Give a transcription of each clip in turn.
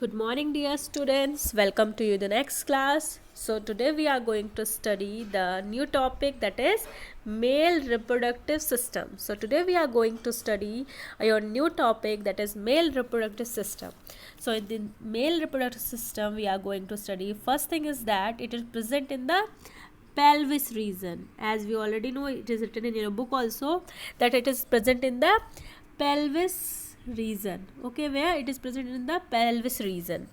Good morning, dear students. Welcome to you the next class. So today we are going to study the new topic, that is male reproductive system. So today we are going to study your new topic, that is male reproductive system. So in the male reproductive system we are going to study, first thing is that it is present in the pelvis region. As we already know, it is written in your book also that it is present in the pelvis region. Okay, where it is present in the pelvis region.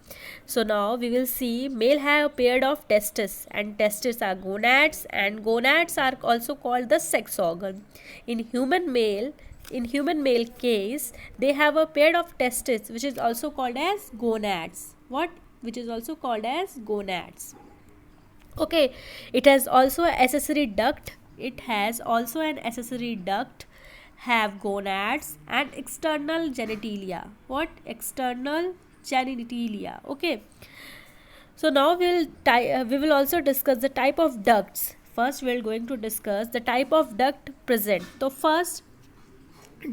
So now we will see male have a pair of testes, and testes are gonads, and gonads are also called the sex organ. In human male case, they have a pair of testes which is also called as gonads. What? Which is also called as gonads. Okay, it has also an accessory duct. It has also an accessory duct, have gonads and external genitalia. What? External genitalia. Okay, so now we will also discuss the type of ducts. First we are going to discuss the type of duct present. So first,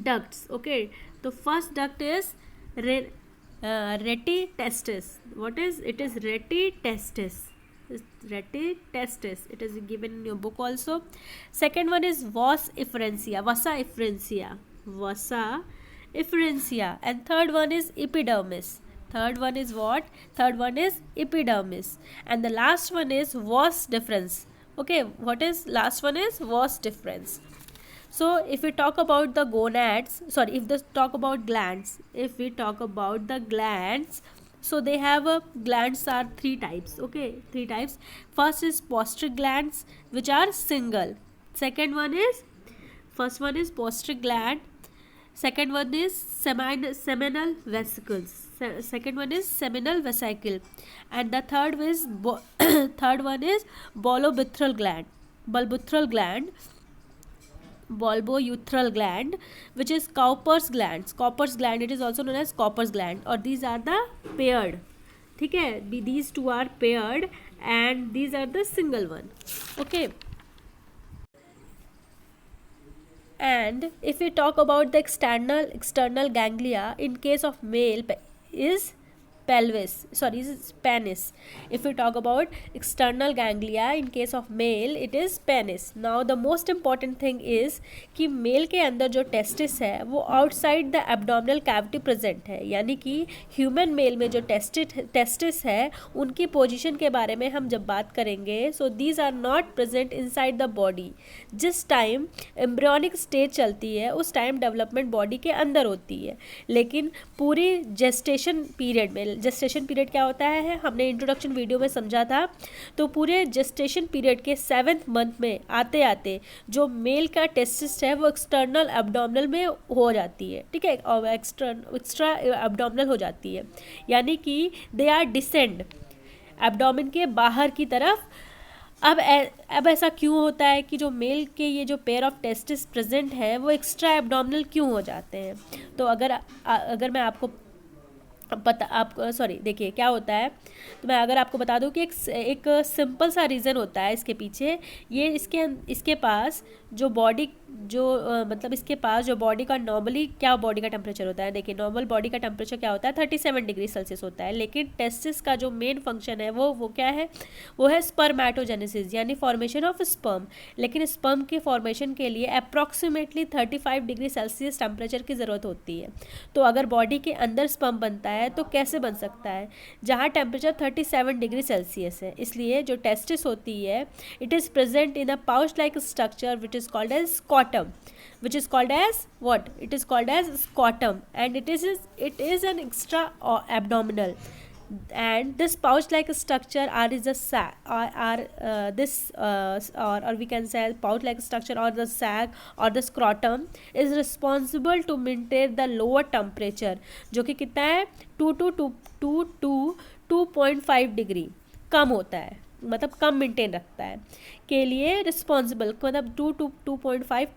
ducts. Okay, the first duct is reti testis. What is it? Is reti testis. Reti testis. It is given in your book also. Second one is vas efferentia. Vasa efferentia. Vasa efferentia. And third one is epidermis. Third one is what? Third one is epidermis. And the last one is vas deferens. Okay, what is last one? Is vas deferens. So if we talk about the gonads, sorry, if we talk about glands, so they have glands are three types. Okay, three types. First is posterior glands, which are single. First one is posterior gland. Second one is seminal vesicles. Second one is seminal vesicle, and the third is third one is bulbourethral gland, bulbourethral gland, which is Cowper's gland. It is also known as Cowper's gland, or these are the paired. ठीक है, these two are paired and these are the single one. Okay, and if we talk about the external ganglia, in case of male is penis. If we talk about external ganglia in case of male, it is penis. Now the most important thing is कि mail के अंदर जो testis है वो outside the abdominal cavity present है, यानी कि human male में जो टेस्टिस है उनकी पोजीशन के बारे में हम जब बात करेंगे, so these are not present inside the body. जिस टाइम एम्ब्रियोनिक स्टेज चलती है उस टाइम डेवलपमेंट बॉडी के अंदर होती है, लेकिन पूरी जेस्टेशन पीरियड क्या होता है हमने इंट्रोडक्शन वीडियो में समझा था. तो पूरे जेस्टेशन पीरियड के 7th मंथ में आते आते जो मेल का टेस्टिस है वो एक्सटर्नल एब्डोमिनल में हो जाती है. ठीक है, और एक्स्ट्रा एब्डोमिनल हो जाती है, यानी कि दे आर डिसेंड एब्डोमिन के बाहर की तरफ. अब ऐसा क्यों होता है कि जो मेल के ये जो पेयर ऑफ टेस्टिस प्रेजेंट है वो एक्स्ट्रा एब्डोमिनल क्यों हो जाते हैं? तो अगर मैं आपको देखिए क्या होता है, तो मैं अगर आपको बता दूं कि एक सिंपल सा रीज़न होता है इसके पीछे. ये इसके पास जो बॉडी इसके पास जो बॉडी का नॉर्मली क्या बॉडी का टेम्परेचर होता है. देखिए, नॉर्मल बॉडी का टेम्परेचर क्या होता है 37 डिग्री सेल्सियस होता है, लेकिन टेस्टिस का जो मेन फंक्शन है वो क्या है, वो है स्पर्मेटोजेनेसिस, यानी फॉर्मेशन ऑफ स्पर्म. लेकिन स्पर्म के फॉर्मेशन के लिए अप्रॉक्सीमेटली 35 डिग्री सेल्सियस टेम्परेचर की ज़रूरत होती है. तो अगर बॉडी के अंदर स्पर्म बनता है तो कैसे बन सकता है जहाँ टेम्परेचर 37 डिग्री सेल्सियस है. इसलिए जो टेस्टिस होती है, it is present in a pouch like structure which is called as scrotum, which is called as what? It is called as scrotum, and it is an extra abdominal, and this pouch like structure or we can say pouch like structure or the sac or the scrotum is responsible to maintain the lower temperature, जो कि कितना है 2.5 degree कम होता है, मतलब कम maintain रखता है के लिए रिस्पॉन्सिबल, मतलब 2 to 2.5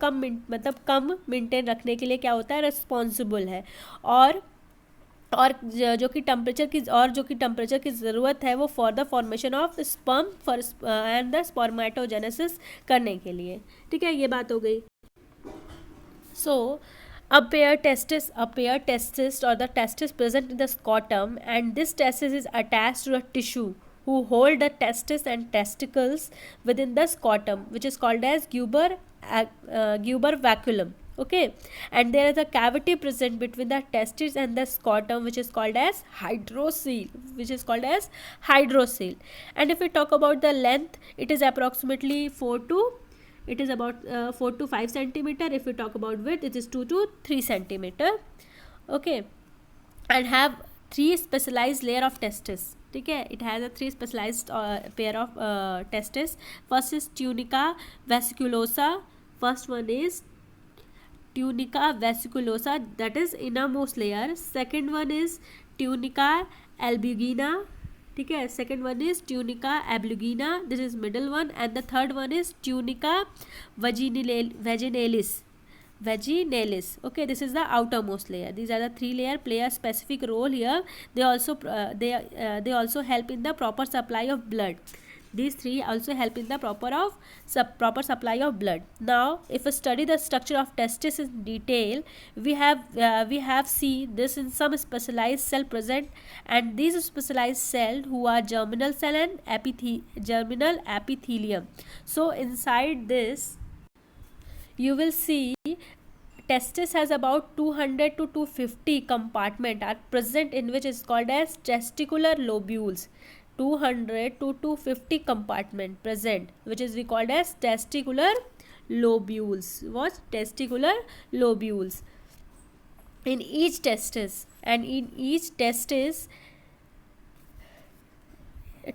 कम मेंटेन रखने के लिए क्या होता है, रिस्पॉन्सिबल है. और जो कि टेम्परेचर की ज़रूरत है वो for the formation of sperm and the spermatogenesis करने के लिए. ठीक है, ये बात हो गई. सो A pair testis or the testis present in the scrotum, and this testis is attached to a tissue who hold the testis and testicles within the scrotum, which is called as Guber vacuolum. Okay, and there is a cavity present between the testis and the scrotum, which is called as hydrocele, And if we talk about the length, it is approximately 4 to 5 centimeter. If we talk about width, it is 2 to 3 centimeter. Okay, and have 3 specialized layer of testis. Okay, it has a 3 specialized pair of testis. First is tunica vesiculosa. First one is tunica vesiculosa, that is innermost layer. Second one is tunica albugina. Okay, second one is tunica ablugina, this is middle one, and the third one is tunica vaginalis. Okay, this is the outermost layer. These are the 3 layer, play a specific role here. They also help in the proper supply of blood. These 3 also help in the proper supply of blood. Now, if we study the structure of testis in detail, we have seen this in some specialized cell present, and these specialized cell who are germinal cell and germinal epithelium. So inside this, you will see testis has about 200 to 250 compartment are present, in which is called as testicular lobules. 200 to 250 compartment present, which is we called as testicular lobules. What? Testicular lobules in each testis, and in each testis,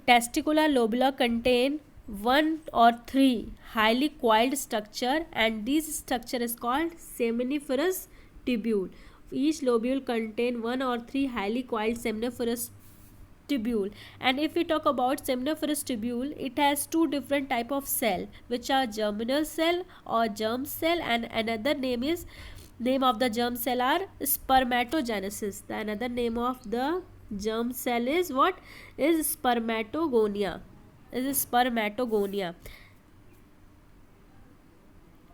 testicular lobula contain 1 or 3 highly coiled structure, and this structure is called seminiferous tubule. Each lobule contain 1 or 3 highly coiled seminiferous tubule. And if we talk about seminiferous tubule, it has 2 different type of cell, which are germinal cell or germ cell, and another name of the germ cell are spermatogenesis. The another name of the germ cell is what? Is spermatogonia.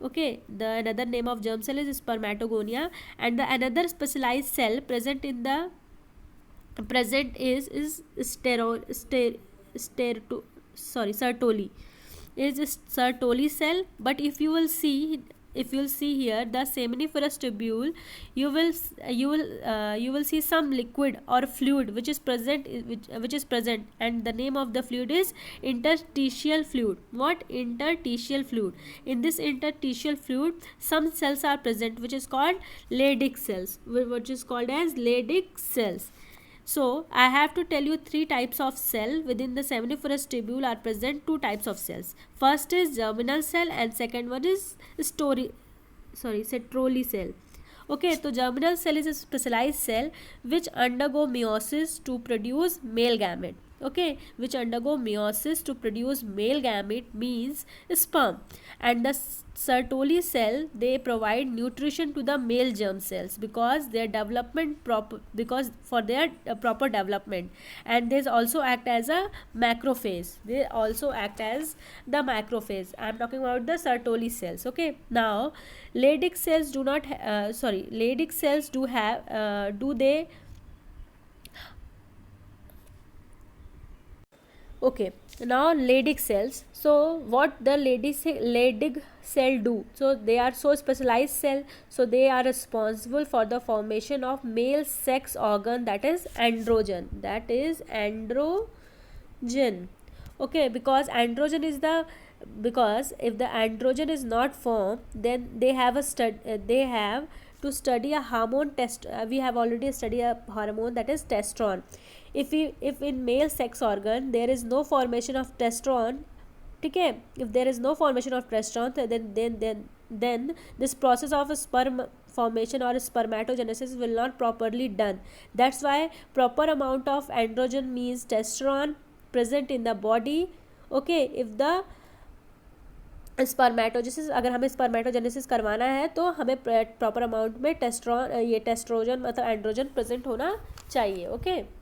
Okay, the another name of germ cell is spermatogonia, and the another specialized cell present is Sertoli. Is Sertoli cell. But if you will see here the seminiferous tubule, you will see some liquid or fluid which is present, and the name of the fluid is interstitial fluid. What? Interstitial fluid. In this interstitial fluid, some cells are present, which is called Leydig cells, So I have to tell you 3 types of cell within the seminiferous tubule are present. 2 types of cells. First is germinal cell, and second one is Sertoli cell. Okay, so germinal cell is a specialized cell which undergo meiosis to produce male gamete. Okay, which undergo meiosis to produce male gamete means sperm. And the Sertoli cell, they provide nutrition to the male germ cells because their proper development, and they also act as a macrophage. I am talking about the Sertoli cells. Okay, now Leydig cells do have Okay, now Leydig cells. So what the Leydig cell do? So they are so specialized cell. So they are responsible for the formation of male sex organ, that is androgen. Okay, because if the androgen is not formed, then they have to study a hormone test. We have already studied a hormone, that is testosterone. If in male sex organ there is no formation of testosterone, okay, if there is no formation of testosterone, then this process of sperm formation or spermatogenesis will not properly done. That's why proper amount of androgen means testosterone present in the body. Okay, if the spermatogenesis, अगर हमें spermatogenesis करवाना है तो हमें proper amount में टेस्ट्रोजन मतलब androgen present होना चाहिए. ओके.